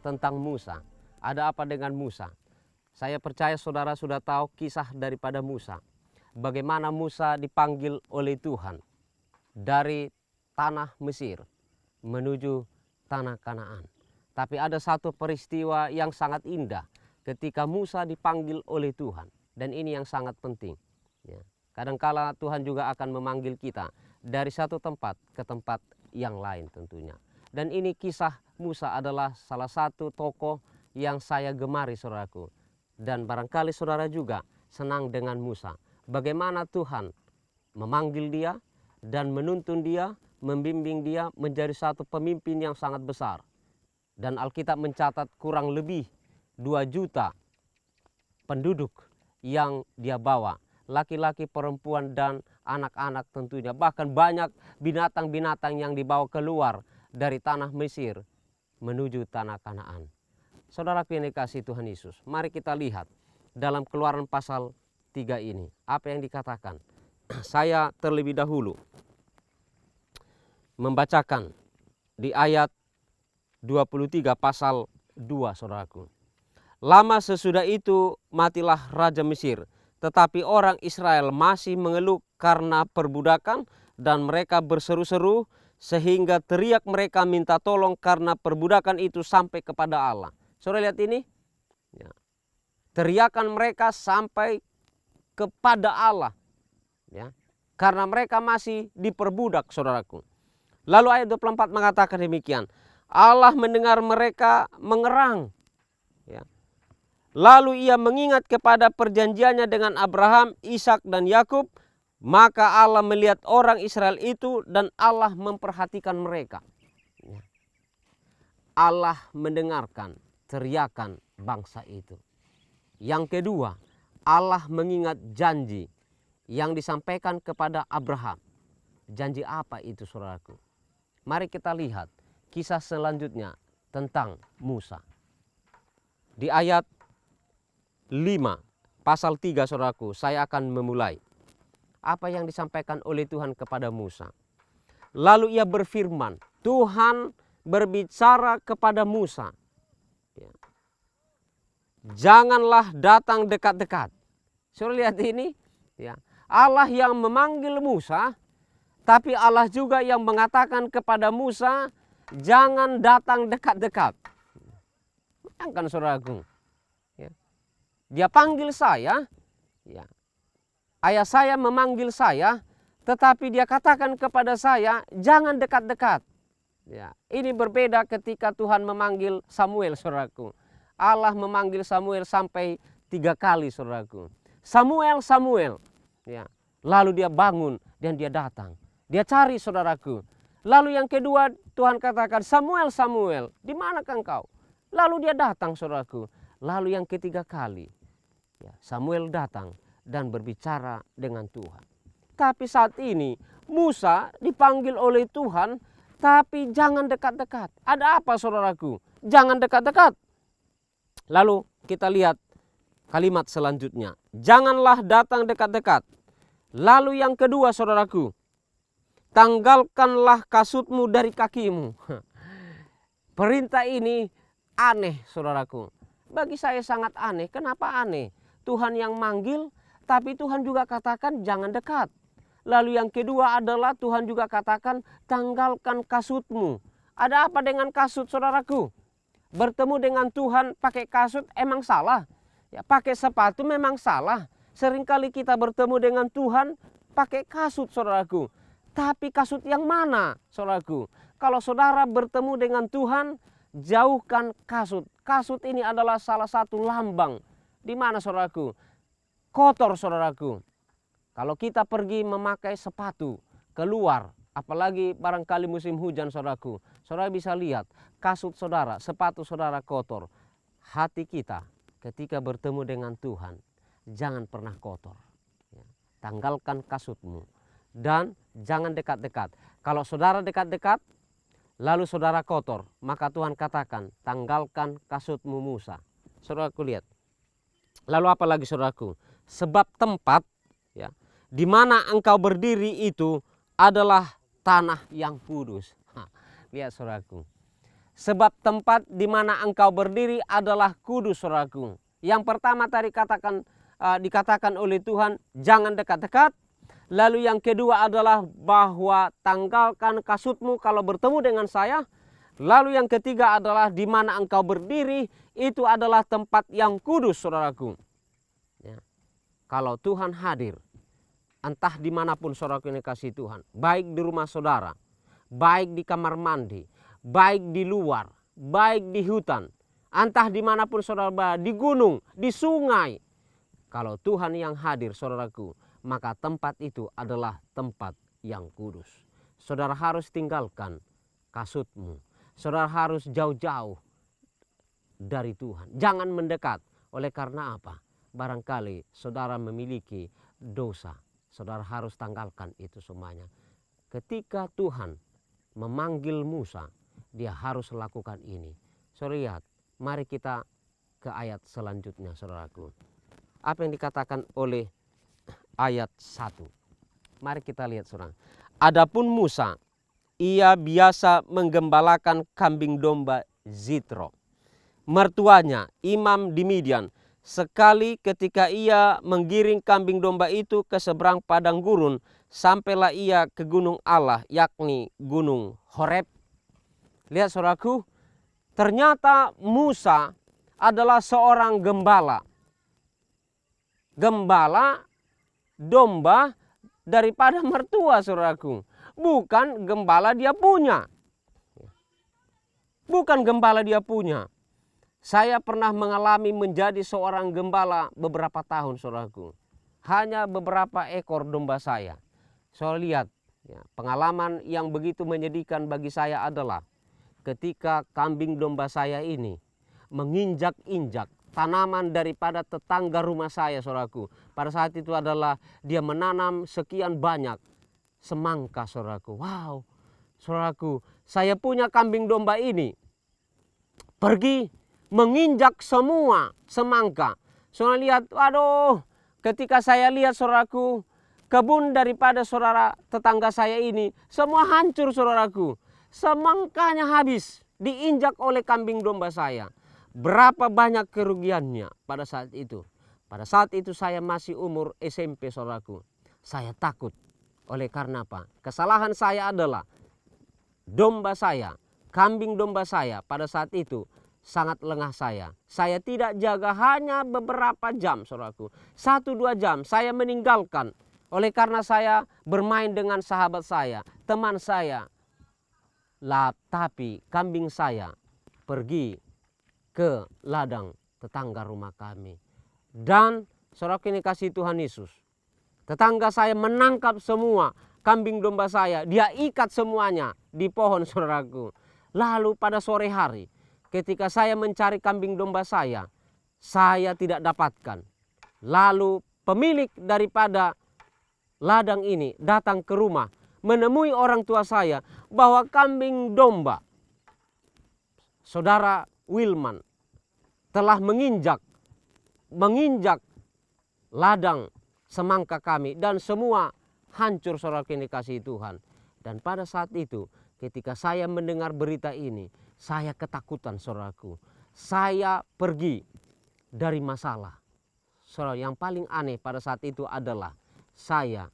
tentang Musa. Ada apa dengan Musa? Saya percaya saudara sudah tahu kisah daripada Musa. Bagaimana Musa dipanggil oleh Tuhan dari tanah Mesir menuju tanah Kanaan. Tapi ada satu peristiwa yang sangat indah ketika Musa dipanggil oleh Tuhan. Dan ini yang sangat penting. Ya. Kadangkala Tuhan juga akan memanggil kita dari satu tempat ke tempat yang lain tentunya. Dan ini kisah Musa adalah salah satu tokoh yang saya gemari saudaraku. Dan barangkali saudara juga senang dengan Musa. Bagaimana Tuhan memanggil dia dan menuntun dia, membimbing dia menjadi satu pemimpin yang sangat besar. Dan Alkitab mencatat kurang lebih 2 juta penduduk yang dia bawa. Laki-laki, perempuan, dan anak-anak tentunya. Bahkan banyak binatang-binatang yang dibawa keluar dari tanah Mesir menuju tanah Kanaan. Saudara yang dikasihi Tuhan Yesus, mari kita lihat dalam Keluaran pasal 3 ini. Apa yang dikatakan? Saya terlebih dahulu membacakan di ayat 23 pasal 2 saudaraku. Lama sesudah itu matilah Raja Mesir, tetapi orang Israel masih mengeluh karena perbudakan dan mereka berseru-seru sehingga teriak mereka minta tolong karena perbudakan itu sampai kepada Allah. Saudara lihat ini, ya. Teriakan mereka sampai kepada Allah, ya. Karena mereka masih diperbudak saudaraku. Lalu ayat 24 mengatakan demikian, Allah mendengar mereka mengerang, ya. Lalu ia mengingat kepada perjanjiannya dengan Abraham, Ishak dan Yakub, maka Allah melihat orang Israel itu dan Allah memperhatikan mereka. Allah mendengarkan teriakan bangsa itu. Yang kedua, Allah mengingat janji yang disampaikan kepada Abraham. Janji apa itu saudaraku? Mari kita lihat kisah selanjutnya tentang Musa. Di ayat 5 pasal 3 saudaraku, saya akan memulai. Apa yang disampaikan oleh Tuhan kepada Musa. Lalu ia berfirman, Tuhan berbicara kepada Musa. Ya. Janganlah datang dekat-dekat. Saudara lihat ini, ya. Allah yang memanggil Musa, tapi Allah juga yang mengatakan kepada Musa, jangan datang dekat-dekat. Bayangkan saudaraku. Dia panggil saya, ya. Ayah saya memanggil saya, tetapi dia katakan kepada saya, jangan dekat-dekat. Ya. Ini berbeda ketika Tuhan memanggil Samuel, saudaraku. Allah memanggil Samuel sampai 3 kali, saudaraku. Samuel, Samuel. Ya. Lalu dia bangun dan dia datang. Dia cari, saudaraku. Lalu yang kedua Tuhan katakan, Samuel, Samuel, di manakah engkau? Lalu dia datang, saudaraku. Lalu yang ketiga kali, ya, Samuel datang dan berbicara dengan Tuhan. Tapi saat ini Musa dipanggil oleh Tuhan, tapi jangan dekat-dekat. Ada apa saudaraku? Jangan dekat-dekat. Lalu kita lihat kalimat selanjutnya. Janganlah datang dekat-dekat. Lalu yang kedua saudaraku, tanggalkanlah kasutmu dari kakimu. Perintah ini aneh saudaraku. Bagi saya sangat aneh. Kenapa aneh? Tuhan yang manggil, tapi Tuhan juga katakan jangan dekat. Lalu yang kedua adalah Tuhan juga katakan tanggalkan kasutmu. Ada apa dengan kasut saudaraku? Bertemu dengan Tuhan pakai kasut emang salah? Ya, pakai sepatu memang salah. Seringkali kita bertemu dengan Tuhan pakai kasut saudaraku. Tapi kasut yang mana saudaraku? Kalau saudara bertemu dengan Tuhan, jauhkan kasut. Kasut ini adalah salah satu lambang. Di mana saudaraku? Kotor saudaraku. Kalau kita pergi memakai sepatu keluar, apalagi barangkali musim hujan saudaraku, saudara bisa lihat kasut saudara, sepatu saudara kotor. Hati kita ketika bertemu dengan Tuhan, jangan pernah kotor. Tanggalkan kasutmu dan jangan dekat-dekat. Kalau saudara dekat-dekat, lalu saudara kotor, maka Tuhan katakan, tanggalkan kasutmu Musa. Saudaraku lihat. Lalu apa lagi saudaraku? Sebab tempat, ya, di mana engkau berdiri itu adalah tanah yang kudus. Lihat saudaraku. Sebab tempat di mana engkau berdiri adalah kudus, saudaraku. Yang pertama tadi dikatakan oleh Tuhan, jangan dekat-dekat. Lalu yang kedua adalah bahwa tanggalkan kasutmu kalau bertemu dengan saya. Lalu yang ketiga adalah di mana engkau berdiri, itu adalah tempat yang kudus, saudaraku. Ya. Kalau Tuhan hadir, entah dimanapun saudaraku ini kasih Tuhan, baik di rumah saudara, baik di kamar mandi, baik di luar, baik di hutan, entah dimanapun saudara berada, di gunung, di sungai. Kalau Tuhan yang hadir, saudaraku, maka tempat itu adalah tempat yang kudus. Saudara harus tinggalkan kasutmu. Saudara harus jauh-jauh dari Tuhan. Jangan mendekat. Oleh karena apa? Barangkali saudara memiliki dosa. Saudara harus tanggalkan itu semuanya. Ketika Tuhan memanggil Musa, dia harus lakukan ini. Saudara lihat, mari kita ke ayat selanjutnya, saudaraku. Apa yang dikatakan oleh ayat 1. Mari kita lihat, saudara. Adapun Musa, ia biasa menggembalakan kambing domba Zitro. Mertuanya, imam di Midian, sekali ketika ia menggiring kambing domba itu ke seberang padang gurun, sampailah ia ke gunung Allah, yakni gunung Horeb. Lihat saudaraku, ternyata Musa adalah seorang gembala. Gembala domba daripada mertua, saudaraku. Bukan gembala dia punya. Bukan gembala dia punya. Saya pernah mengalami menjadi seorang gembala beberapa tahun, saudaraku. Hanya beberapa ekor domba saya. Saya lihat, ya, pengalaman yang begitu menyedihkan bagi saya adalah ketika kambing domba saya ini menginjak-injak tanaman daripada tetangga rumah saya, saudaraku. Pada saat itu adalah dia menanam sekian banyak semangka, saudaraku. Wow, saudaraku, saya punya kambing domba ini pergi menginjak semua semangka. Saudara lihat, waduh, ketika saya lihat, saudaraku, kebun daripada saudara tetangga saya ini semua hancur, saudaraku. Semangkanya habis diinjak oleh kambing domba saya. Berapa banyak kerugiannya pada saat itu. Pada saat itu saya masih umur SMP, saudaraku. Saya takut. Oleh karena apa? Kesalahan saya adalah domba saya, kambing domba saya pada saat itu sangat lengah saya. Saya tidak jaga hanya beberapa jam, saudaraku. 1-2 jam saya meninggalkan. Oleh karena saya bermain dengan sahabat saya, teman saya. Tapi kambing saya pergi ke ladang tetangga rumah kami. Dan saudaraku ini kasih Tuhan Yesus, tetangga saya menangkap semua kambing domba saya. Dia ikat semuanya di pohon, saudaraku. Lalu pada sore hari ketika saya mencari kambing domba saya tidak dapatkan. Lalu pemilik daripada ladang ini datang ke rumah, menemui orang tua saya bahwa kambing domba saudara Wilman telah menginjak ladang semangka kami dan semua hancur, saudara yang dikasihi Tuhan. Dan pada saat itu ketika saya mendengar berita ini, saya ketakutan, saudaraku. Saya pergi dari masalah. Saudara, yang paling aneh pada saat itu adalah saya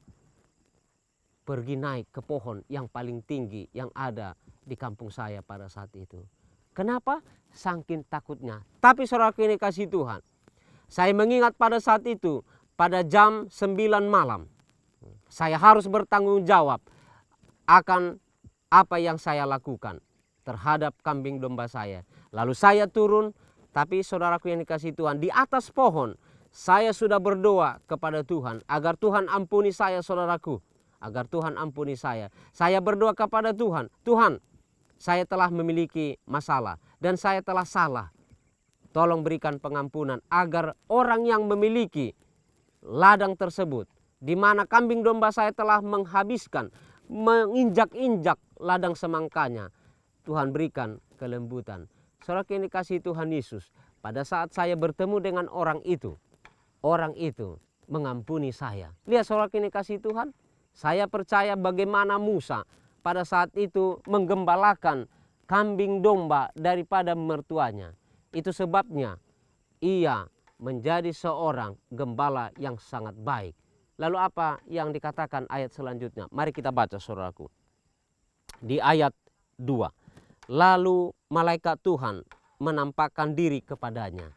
pergi naik ke pohon yang paling tinggi yang ada di kampung saya pada saat itu. Kenapa? Saking takutnya. Tapi saudaraku ini kasih Tuhan, saya mengingat pada saat itu pada jam 9 malam saya harus bertanggung jawab akan apa yang saya lakukan terhadap kambing domba saya. Lalu saya turun, tapi saudaraku yang dikasih Tuhan, di atas pohon saya sudah berdoa kepada Tuhan agar Tuhan ampuni saya, saudaraku. Agar Tuhan ampuni saya. Saya berdoa kepada Tuhan, Tuhan, saya telah memiliki masalah dan saya telah salah. Tolong berikan pengampunan agar orang yang memiliki ladang tersebut, di mana kambing domba saya telah menghabiskan, menginjak-injak ladang semangkanya, Tuhan berikan kelembutan. Saudara yang dikasihi Tuhan Yesus, pada saat saya bertemu dengan orang itu mengampuni saya. Lihat saudara yang dikasihi Tuhan, saya percaya bagaimana Musa pada saat itu menggembalakan kambing domba daripada mertuanya. Itu sebabnya ia menjadi seorang gembala yang sangat baik. Lalu apa yang dikatakan ayat selanjutnya? Mari kita baca saudaraku. Di ayat 2. Lalu malaikat Tuhan menampakkan diri kepadanya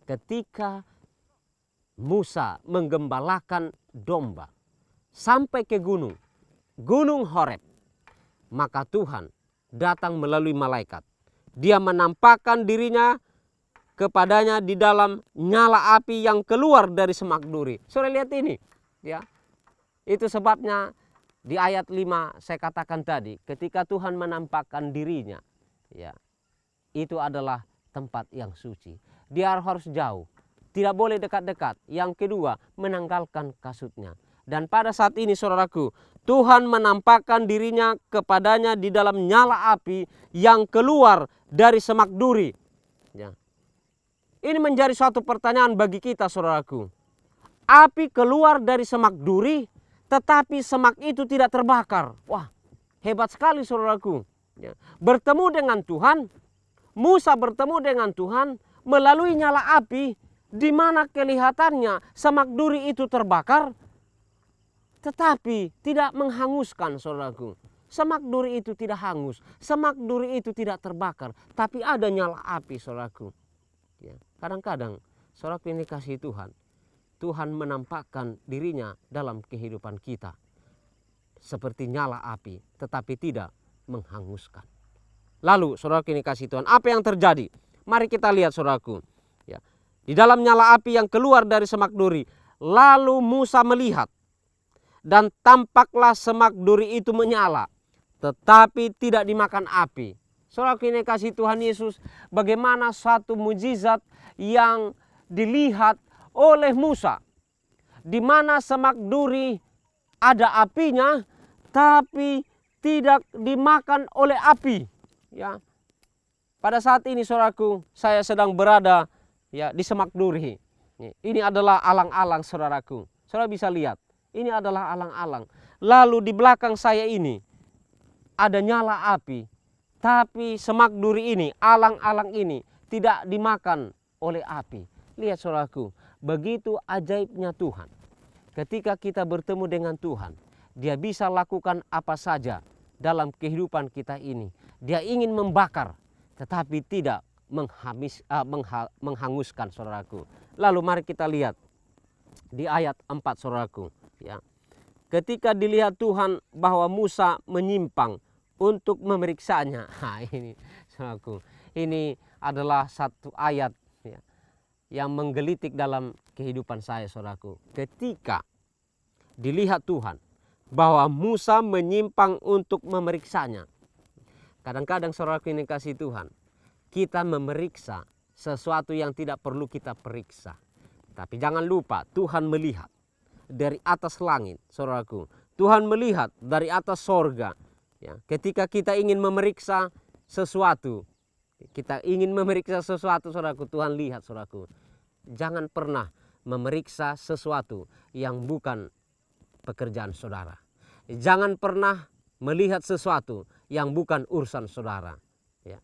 ketika Musa menggembalakan domba sampai ke gunung Horeb. Maka Tuhan datang melalui malaikat. Dia menampakkan dirinya kepadanya di dalam nyala api yang keluar dari semak duri. Saudara lihat ini, ya. Itu sebabnya di ayat 5 saya katakan tadi, ketika Tuhan menampakkan dirinya, ya, itu adalah tempat yang suci. Dia harus jauh, tidak boleh dekat-dekat. Yang kedua, menanggalkan kasutnya. Dan pada saat ini saudaraku, Tuhan menampakkan dirinya kepadanya di dalam nyala api yang keluar dari semak duri. Ya. Ini menjadi suatu pertanyaan bagi kita saudaraku. Api keluar dari semak duri, tetapi semak itu tidak terbakar. Wah, hebat sekali saudaraku. Ya. Bertemu dengan Tuhan, Musa bertemu dengan Tuhan melalui nyala api, di mana kelihatannya semak duri itu terbakar, tetapi tidak menghanguskan saudaraku. Semak duri itu tidak hangus, semak duri itu tidak terbakar, tapi ada nyala api saudaraku. Ya, kadang-kadang saudaraku ini kasih Tuhan, Tuhan menampakkan dirinya dalam kehidupan kita seperti nyala api, tetapi tidak menghanguskan. Lalu saudaraku ini kasih Tuhan, apa yang terjadi? Mari kita lihat saudaraku. Ya, di dalam nyala api yang keluar dari semak duri, lalu Musa melihat dan tampaklah semak duri itu menyala, tetapi tidak dimakan api. Saudaraku ini kasih Tuhan Yesus, bagaimana satu mujizat yang dilihat oleh Musa, di mana semak duri ada apinya, tapi tidak dimakan oleh api. Ya, pada saat ini saudaraku, saya sedang berada ya di semak duri. Ini adalah alang-alang saudaraku. Saudara bisa lihat, ini adalah alang-alang. Lalu di belakang saya ini ada nyala api. Tapi semak duri ini, alang-alang ini tidak dimakan oleh api. Lihat saudaraku, begitu ajaibnya Tuhan. Ketika kita bertemu dengan Tuhan, Dia bisa lakukan apa saja dalam kehidupan kita ini. Dia ingin membakar, tetapi tidak menghanguskan saudaraku. Lalu mari kita lihat di ayat 4 saudaraku. Ya. Ketika dilihat Tuhan bahwa Musa menyimpang untuk memeriksanya. Nah, ini saudaraku, ini adalah satu ayat ya, yang menggelitik dalam kehidupan saya saudaraku. Ketika dilihat Tuhan bahwa Musa menyimpang untuk memeriksanya. Kadang-kadang saudaraku ini kasih Tuhan, kita memeriksa sesuatu yang tidak perlu kita periksa. Tapi jangan lupa Tuhan melihat dari atas langit saudaraku. Tuhan melihat dari atas sorga. Ya, ketika kita ingin memeriksa sesuatu, saudaraku, Tuhan lihat saudaraku. Jangan pernah memeriksa sesuatu yang bukan pekerjaan saudara. Jangan pernah melihat sesuatu yang bukan urusan saudara. Ya,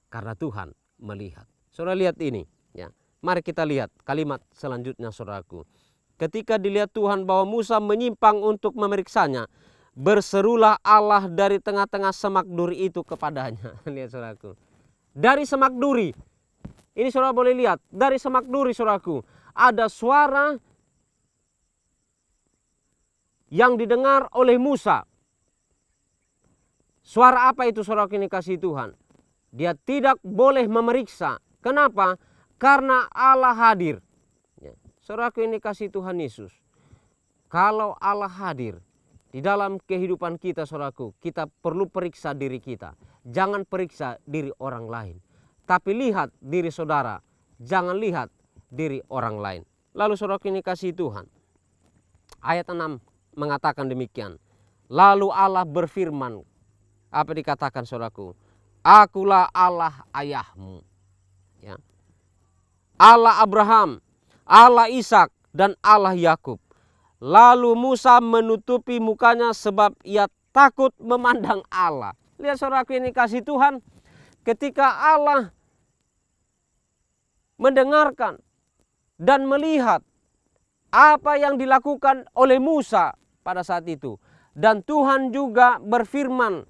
karena Tuhan melihat. Saudara lihat ini. Ya, mari kita lihat kalimat selanjutnya saudaraku. Ketika dilihat Tuhan bahwa Musa menyimpang untuk memeriksanya, berserulah Allah dari tengah-tengah semak duri itu kepadanya. Lihat saudaraku. Dari semak duri. Ini saudara boleh lihat. Dari semak duri saudaraku. Ada suara yang didengar oleh Musa. Suara apa itu saudaraku ini kasih Tuhan? Dia tidak boleh memeriksa. Kenapa? Karena Allah hadir. Ya. Saudaraku ini kasih Tuhan Yesus. Kalau Allah hadir di dalam kehidupan kita saudaraku, kita perlu periksa diri kita. Jangan periksa diri orang lain. Tapi lihat diri saudara, jangan lihat diri orang lain. Lalu saudaraku ini kasih Tuhan. Ayat 6 mengatakan demikian. Lalu Allah berfirman, apa dikatakan saudaraku? Akulah Allah ayahmu. Ya. Allah Abraham, Allah Ishak, dan Allah Yakub. Lalu Musa menutupi mukanya sebab ia takut memandang Allah. Lihat saudaraku ini kasih Tuhan, ketika Allah mendengarkan dan melihat apa yang dilakukan oleh Musa pada saat itu. Dan Tuhan juga berfirman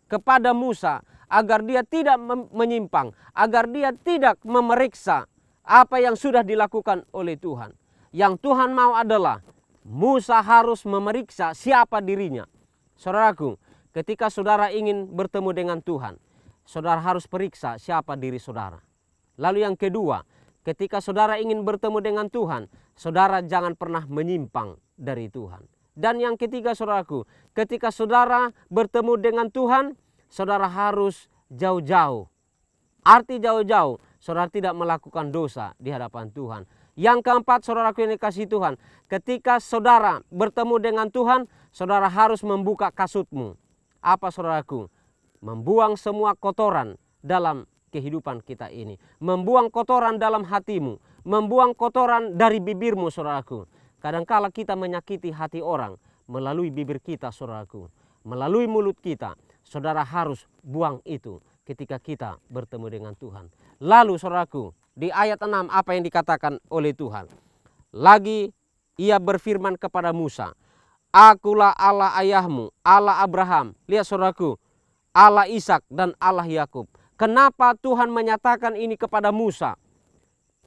kepada Musa agar dia tidak menyimpang, agar dia tidak memeriksa apa yang sudah dilakukan oleh Tuhan. Yang Tuhan mau adalah Musa harus memeriksa siapa dirinya. Saudaraku, ketika saudara ingin bertemu dengan Tuhan, saudara harus periksa siapa diri saudara. Lalu yang kedua, ketika saudara ingin bertemu dengan Tuhan, saudara jangan pernah menyimpang dari Tuhan. Dan yang ketiga saudaraku, ketika saudara bertemu dengan Tuhan, saudara harus jauh-jauh. Arti jauh-jauh, saudara tidak melakukan dosa di hadapan Tuhan. Yang keempat saudaraku ini kasih Tuhan, ketika saudara bertemu dengan Tuhan, saudara harus membuka kasutmu. Apa saudaraku? Membuang semua kotoran dalam kehidupan kita ini. Membuang kotoran dalam hatimu. Membuang kotoran dari bibirmu saudaraku. Kadangkala kita menyakiti hati orang melalui bibir kita saudaraku. Melalui mulut kita. Saudara harus buang itu ketika kita bertemu dengan Tuhan. Lalu saudaraku, di ayat 6 apa yang dikatakan oleh Tuhan? Lagi ia berfirman kepada Musa, Akulah Allah ayahmu, Allah Abraham. Lihat saudaraku, Allah Ishak dan Allah Yakub. Kenapa Tuhan menyatakan ini kepada Musa?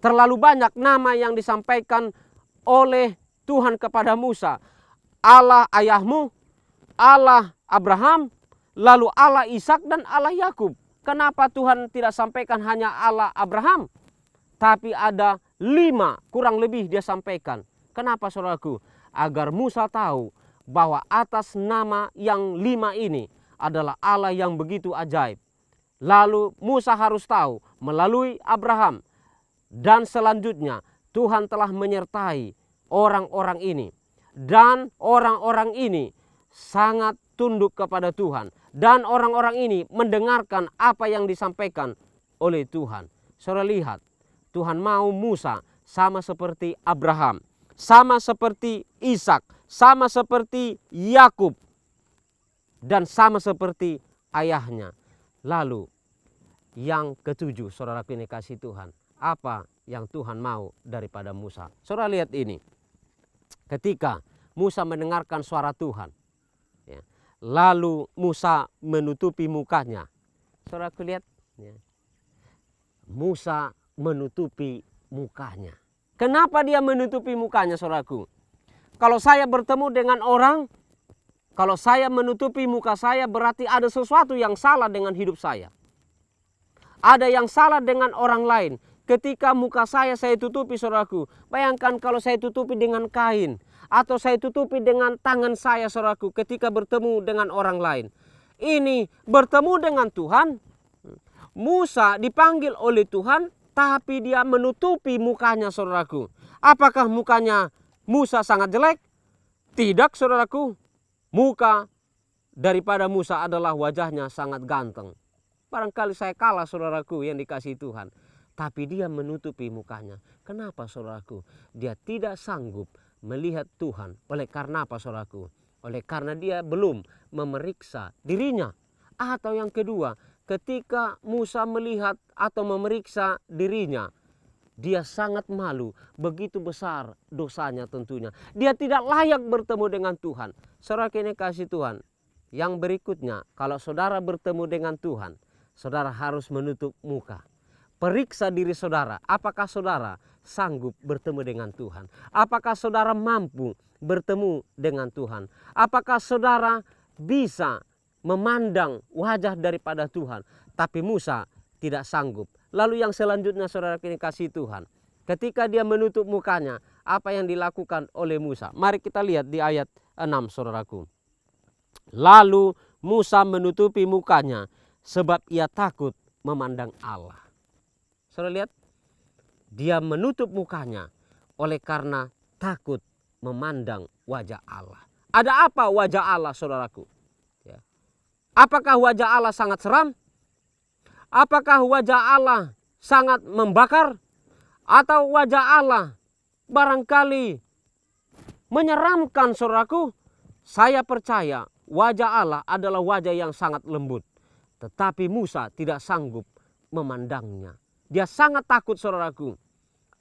Terlalu banyak nama yang disampaikan oleh Tuhan kepada Musa. Allah ayahmu, Allah Abraham, lalu Allah Ishak dan Allah Yakub. Kenapa Tuhan tidak sampaikan hanya Allah Abraham? Tapi ada 5 kurang lebih dia sampaikan. Kenapa saudaraku? Agar Musa tahu bahwa atas nama yang 5 ini adalah Allah yang begitu ajaib. Lalu Musa harus tahu melalui Abraham dan selanjutnya Tuhan telah menyertai orang-orang ini. Dan orang-orang ini sangat tunduk kepada Tuhan. Dan orang-orang ini mendengarkan apa yang disampaikan oleh Tuhan. Saudara lihat, Tuhan mau Musa sama seperti Abraham, sama seperti Ishak, sama seperti Yakub, dan sama seperti ayahnya. Lalu yang ketujuh, saudara ini kasih Tuhan, apa yang Tuhan mau daripada Musa? Saudara lihat ini, ketika Musa mendengarkan suara Tuhan, ya, lalu Musa menutupi mukanya. Saudara lihat, ya, Musa menutupi mukanya. Kenapa dia menutupi mukanya saudaraku? Kalau saya bertemu dengan orang, kalau saya menutupi muka saya berarti ada sesuatu yang salah dengan hidup saya. Ada yang salah dengan orang lain. Ketika muka saya tutupi saudaraku. Bayangkan kalau saya tutupi dengan kain. Atau saya tutupi dengan tangan saya saudaraku ketika bertemu dengan orang lain. Ini bertemu dengan Tuhan. Musa dipanggil oleh Tuhan. Tapi dia menutupi mukanya saudaraku. Apakah mukanya Musa sangat jelek? Tidak saudaraku. Muka daripada Musa adalah wajahnya sangat ganteng. Barangkali saya kalah saudaraku yang dikasihi Tuhan. Tapi dia menutupi mukanya. Kenapa saudaraku? Dia tidak sanggup melihat Tuhan. Oleh karena apa saudaraku? Oleh karena dia belum memeriksa dirinya. Atau yang kedua, ketika Musa melihat atau memeriksa dirinya, dia sangat malu, begitu besar dosanya tentunya. Dia tidak layak bertemu dengan Tuhan. Saudara ini kasih Tuhan. Yang berikutnya, kalau saudara bertemu dengan Tuhan, saudara harus menutup muka. Periksa diri saudara, apakah saudara sanggup bertemu dengan Tuhan? Apakah saudara mampu bertemu dengan Tuhan? Apakah saudara bisa memandang wajah daripada Tuhan? Tapi Musa tidak sanggup. Lalu yang selanjutnya saudara ini kasih Tuhan. Ketika dia menutup mukanya, apa yang dilakukan oleh Musa? Mari kita lihat di ayat 6 saudaraku. Lalu Musa menutupi mukanya sebab ia takut memandang Allah. Saudara lihat, dia menutup mukanya oleh karena takut memandang wajah Allah. Ada apa wajah Allah saudaraku? Ya. Apakah wajah Allah sangat seram? Apakah wajah Allah sangat membakar? Atau wajah Allah barangkali menyeramkan saudaraku? Saya percaya wajah Allah adalah wajah yang sangat lembut. Tetapi Musa tidak sanggup memandangnya. Dia sangat takut, saudaraku.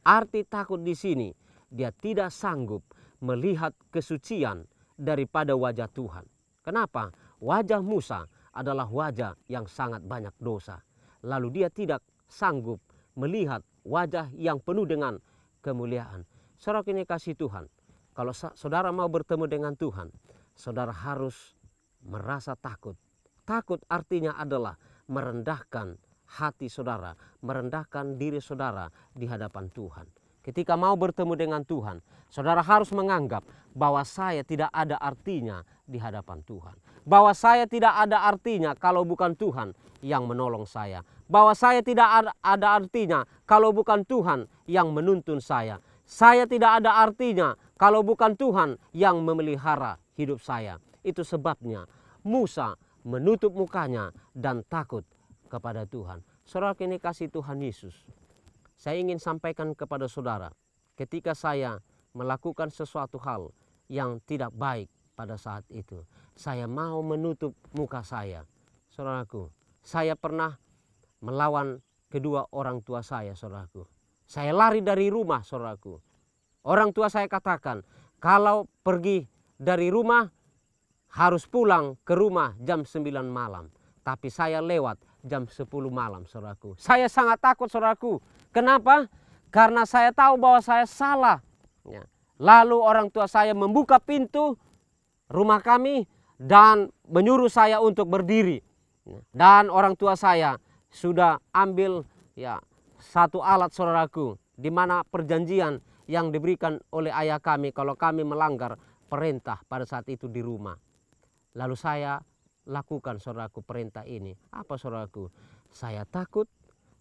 Arti takut di sini, dia tidak sanggup melihat kesucian daripada wajah Tuhan. Kenapa? Wajah Musa adalah wajah yang sangat banyak dosa. Lalu dia tidak sanggup melihat wajah yang penuh dengan kemuliaan. Saudara ini kasih Tuhan, kalau saudara mau bertemu dengan Tuhan, saudara harus merasa takut. Takut artinya adalah merendahkan hati saudara, merendahkan diri saudara di hadapan Tuhan. Ketika mau bertemu dengan Tuhan, saudara harus menganggap bahwa saya tidak ada artinya di hadapan Tuhan. Bahwa saya tidak ada artinya kalau bukan Tuhan yang menolong saya. Bahwa saya tidak ada artinya kalau bukan Tuhan yang menuntun saya. Saya tidak ada artinya kalau bukan Tuhan yang memelihara hidup saya. Itu sebabnya Musa menutup mukanya dan takut kepada Tuhan. Saudara ini kasih Tuhan Yesus. Saya ingin sampaikan kepada saudara, ketika saya melakukan sesuatu hal yang tidak baik pada saat itu, saya mau menutup muka saya. Saudaraku, saya pernah melawan kedua orang tua saya, saudaraku. Saya lari dari rumah, saudaraku. Orang tua saya katakan, kalau pergi dari rumah harus pulang ke rumah jam 9 malam. Tapi saya lewat jam 10 malam, saudaraku. Saya sangat takut, saudaraku. Kenapa? Karena saya tahu bahwa saya salah. Ya. Lalu orang tua saya membuka pintu rumah kami dan menyuruh saya untuk berdiri. Dan orang tua saya sudah ambil satu alat, saudaraku, di mana perjanjian yang diberikan oleh ayah kami kalau kami melanggar perintah pada saat itu di rumah. Lalu saya lakukan, saudaraku, perintah ini. Apa, saudaraku? Saya takut,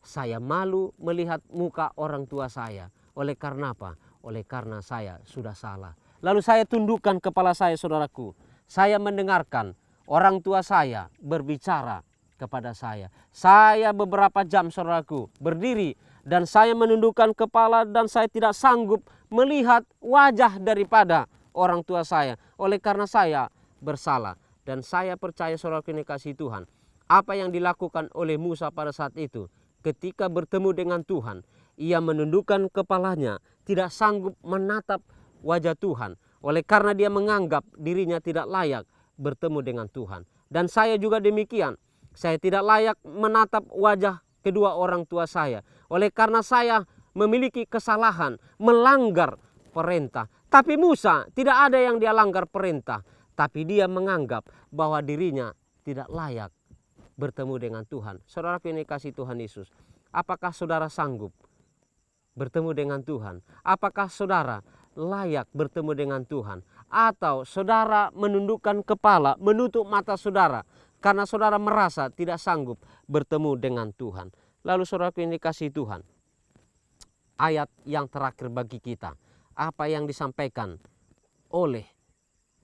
saya malu melihat muka orang tua saya. Oleh karena apa? Oleh karena saya sudah salah. Lalu saya tundukkan kepala saya, saudaraku. Saya mendengarkan orang tua saya berbicara kepada saya. Saya beberapa jam, saudaraku, berdiri dan saya menundukkan kepala dan saya tidak sanggup melihat wajah daripada orang tua saya. Oleh karena saya bersalah. Dan saya percaya, saudara ini kasih Tuhan, apa yang dilakukan oleh Musa pada saat itu, ketika bertemu dengan Tuhan, ia menundukkan kepalanya, tidak sanggup menatap wajah Tuhan. Oleh karena dia menganggap dirinya tidak layak bertemu dengan Tuhan. Dan saya juga demikian, saya tidak layak menatap wajah kedua orang tua saya. Oleh karena saya memiliki kesalahan, melanggar perintah. Tapi Musa tidak ada yang dia langgar perintah. Tapi dia menganggap bahwa dirinya tidak layak bertemu dengan Tuhan. Saudara ini kasih Tuhan Yesus. Apakah saudara sanggup bertemu dengan Tuhan? Apakah saudara layak bertemu dengan Tuhan? Atau saudara menundukkan kepala, menutup mata saudara karena saudara merasa tidak sanggup bertemu dengan Tuhan? Lalu saudara ini kasih Tuhan. Ayat yang terakhir bagi kita. Apa yang disampaikan oleh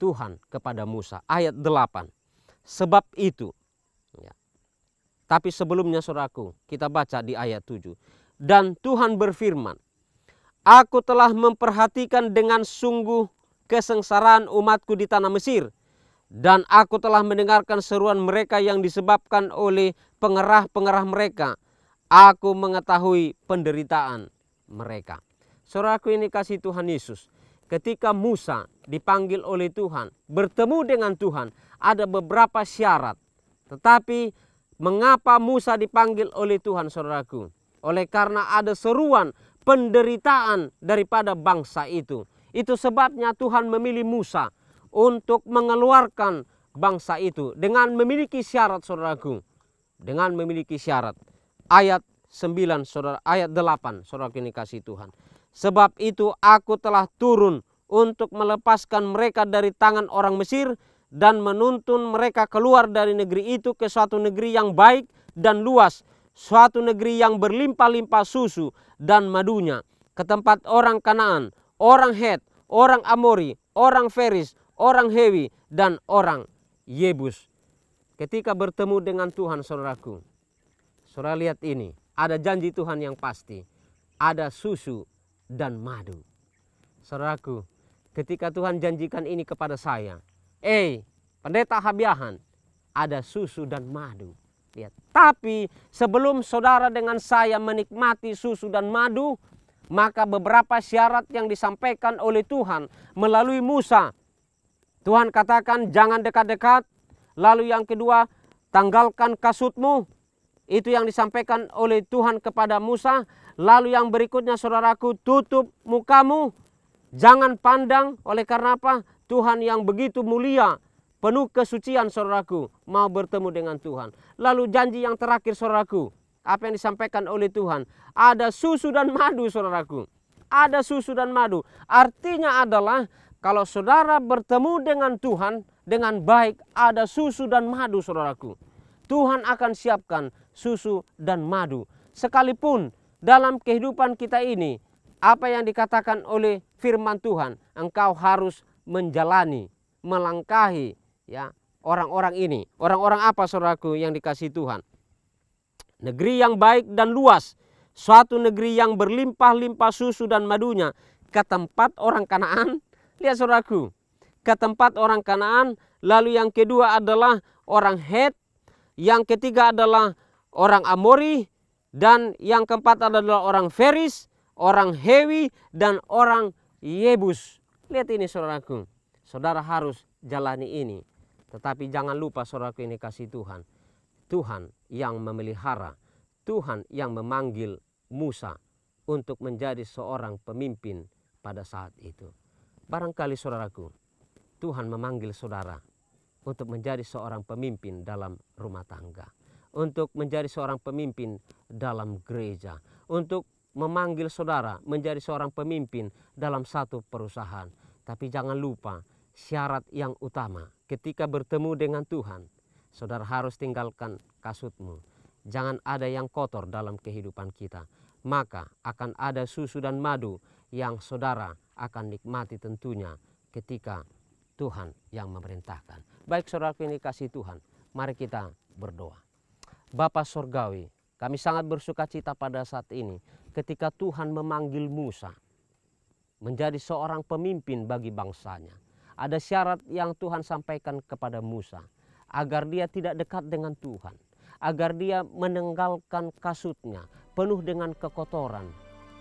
Tuhan kepada Musa, ayat 8. Sebab itu, tapi sebelumnya, saudaraku, kita baca di ayat 7. Dan Tuhan berfirman, aku telah memperhatikan dengan sungguh kesengsaraan umatku di tanah Mesir, dan aku telah mendengarkan seruan mereka yang disebabkan oleh pengerah-pengerah mereka. Aku mengetahui penderitaan mereka. Saudaraku ini kasih Tuhan Yesus. Ketika Musa dipanggil oleh Tuhan, bertemu dengan Tuhan, ada beberapa syarat. Tetapi mengapa Musa dipanggil oleh Tuhan, saudaraku? Oleh karena ada seruan penderitaan daripada bangsa itu. Itu sebabnya Tuhan memilih Musa untuk mengeluarkan bangsa itu dengan memiliki syarat, saudaraku. Dengan memiliki syarat. Ayat 9, saudara, ayat 8, saudara ini kasih Tuhan. Sebab itu aku telah turun untuk melepaskan mereka dari tangan orang Mesir dan menuntun mereka keluar dari negeri itu ke suatu negeri yang baik dan luas, suatu negeri yang berlimpah-limpah susu dan madunya, ke tempat orang Kanaan, orang Het, orang Amori, orang Feris, orang Hewi, dan orang Yebus. Ketika bertemu dengan Tuhan, saudaraku, saudara lihat ini, ada janji Tuhan yang pasti, ada susu dan madu. Saudaraku, ketika Tuhan janjikan ini kepada saya, pendeta Habiahan, ada susu dan madu. Lihat. Tapi sebelum saudara dengan saya menikmati susu dan madu, maka beberapa syarat yang disampaikan oleh Tuhan melalui Musa. Tuhan katakan jangan dekat-dekat. Lalu yang kedua, tanggalkan kasutmu. Itu yang disampaikan oleh Tuhan kepada Musa. Lalu yang berikutnya saudaraku, tutup mukamu. Jangan pandang. Oleh karena apa? Tuhan yang begitu mulia, penuh kesucian saudaraku, mau bertemu dengan Tuhan. Lalu janji yang terakhir saudaraku, apa yang disampaikan oleh Tuhan? Ada susu dan madu saudaraku. Ada susu dan madu. Artinya adalah kalau saudara bertemu dengan Tuhan dengan baik, ada susu dan madu saudaraku. Tuhan akan siapkan susu dan madu. Sekalipun dalam kehidupan kita ini, apa yang dikatakan oleh firman Tuhan, engkau harus menjalani, melangkahi ya orang-orang ini. Orang-orang apa saudaraku yang dikasihi Tuhan? Negeri yang baik dan luas, suatu negeri yang berlimpah-limpah susu dan madunya, ke tempat orang Kanaan. Lihat saudaraku, ke tempat orang Kanaan. Lalu yang kedua adalah orang Het, yang ketiga adalah orang Amori, dan yang keempat adalah orang Feris, orang Hewi, dan orang Yebus. Lihat ini saudaraku, saudara harus jalani ini. Tetapi jangan lupa saudaraku ini kasih Tuhan. Tuhan yang memelihara, Tuhan yang memanggil Musa untuk menjadi seorang pemimpin pada saat itu. Barangkali saudaraku, Tuhan memanggil saudara untuk menjadi seorang pemimpin dalam rumah tangga, untuk menjadi seorang pemimpin dalam gereja, untuk memanggil saudara menjadi seorang pemimpin dalam satu perusahaan. Tapi jangan lupa syarat yang utama ketika bertemu dengan Tuhan, saudara harus tinggalkan kasutmu. Jangan ada yang kotor dalam kehidupan kita. Maka akan ada susu dan madu yang saudara akan nikmati tentunya ketika Tuhan yang memerintahkan. Baik saudaraku ini kasih Tuhan, mari kita berdoa. Bapa Sorgawi, kami sangat bersuka cita pada saat ini ketika Tuhan memanggil Musa menjadi seorang pemimpin bagi bangsanya. Ada syarat yang Tuhan sampaikan kepada Musa, agar dia tidak dekat dengan Tuhan, agar dia meninggalkan kasutnya penuh dengan kekotoran.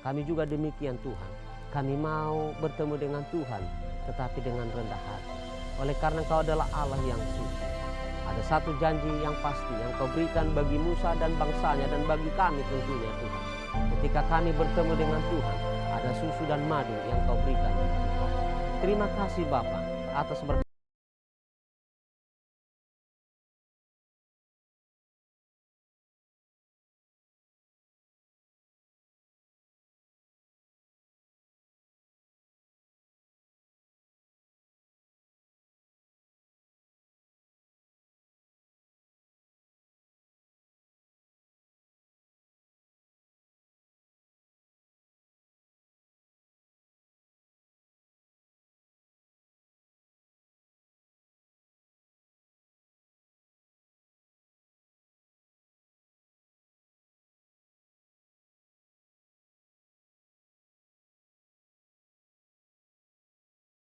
Kami juga demikian Tuhan, kami mau bertemu dengan Tuhan tetapi dengan rendah hati. Oleh karena Engkau adalah Allah yang suci. Ada satu janji yang pasti yang Kau berikan bagi Musa dan bangsanya dan bagi kami tentunya Tuhan. Ketika kami bertemu dengan Tuhan, ada susu dan madu yang Kau berikan. Terima kasih Bapa atas berkat